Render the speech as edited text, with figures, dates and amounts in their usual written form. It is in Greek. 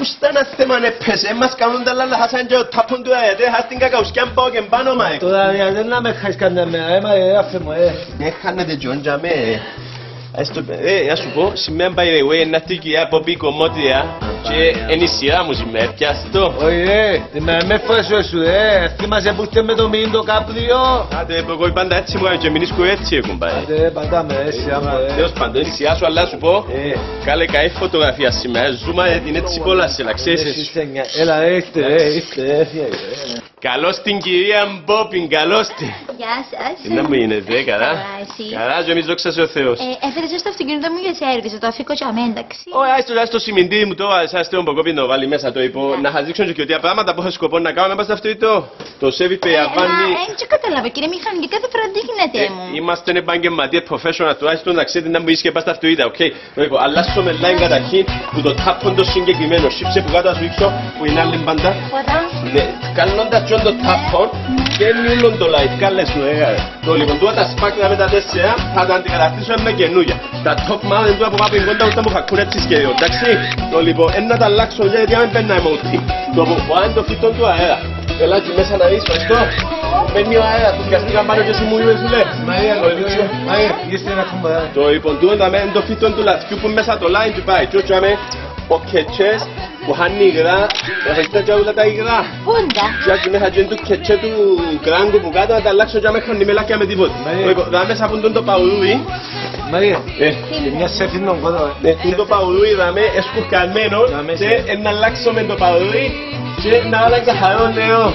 Πούστα ένα θέμα να πέσε, μας κάνουν τα λάλα χάσαν και ο τάπον του αετέ, χάστην κακαουσκιάν πάω και πάνω μάε. Τώρα δεν να με χάσεις κανένα μέρα, άφε μου, Έχανετε τζόντζα με. Να σου πω, σήμερα by the way, να τύχει από πίκο μότια και είναι η σειρά μου σήμερα, πιάσαι το. Όχι με φρέσω σου θυμάσαι που είστε με το μήνυ το κάπριο. Άντε, εγώ πάντα έτσι μου και μην είσαι έτσι έχουν πάει. Άντε, πάντα με σειρά μου. Τέλος πάντων, είναι η σειρά σου, αλλά σου πω, κάλε καή φωτογραφία σήμερα, ζούμε την έτσι πολλά σε να ξέρεις εσύ. Έλα, είστε. Καλώς την κυρία Μπόπιν, καλώς την. Γεια σας. Τι να μου γίνεται, καλά. Καλά, εσύ. Καλά, και εμείς δόξα σε ο Θεός. Έφερες στο αυτοκίνητο μου για σέρβις, θα το αφήκω και αμέ, εντάξει. Όχι, στο σημειντήρι μου τώρα, σας θέλω μποκόπι να βάλει μέσα το υπό, να σας δείξω και ότι πράγματα που έχω σκοπό να κάνω μέσα στο αυτοκίνητο. Το σέβι περιλαμβάνει. Έτσι κατάλαβα, κύριε μηχανική, κάθε φορά τι γίνεται μου. Είμαστε επαγγελματίες professional, τουλάχιστον να ξέρετε να μου είσαι πας στα αυτοκίνητα, οκ. Αλλάσω με line καταρχήν που το τάπον το συγκεκριμένο, σύψε που κάτω να σου δείξω που είναι άλλη μπάντα. Καλώντας και το τάπον και μίλουν το light, κάλες μου Το λοιπόν τούτα τα σπάκια με τα 4 θα τα αντικαταστήσω με καινούργια. Τα top mount τούτα που πάπουν κόντα ούτε μου χακούν έτσι σχέδιο, εντάξει. Το λοιπόν να τα αλλάξω γιατί αν μπαίνει να εμωτή. Το που πάνε το φυτόν του αέρα. Έλα εκεί μέσα να δεις, αυτό. Μπαίνει ο αέρα, του πιαστήκαν πάνω και εσύ μου είπες σου λέει. Μαρία, είστε να κουμπά. Το λοιπόν τούτα με το φυτόν του λαθιού που μέσα το line του πάει. Τούτσα με ποκέτσες που χάνει υγρά, έχετε και όλα τα υγρά. Πούντα. Και μέσα και το κετσέ του γκράγκου που κάτω να τα αλλάξω και με χάνει μελάκια με τίποτα. Δα μέσα που το παουδούι. Μαρία, μια σέφη νόμ κοντά. Το παουδούι δαμε εσκουρκαλμένο και να αλλάξω με το παουδούι και να όλα καθαρό νερό.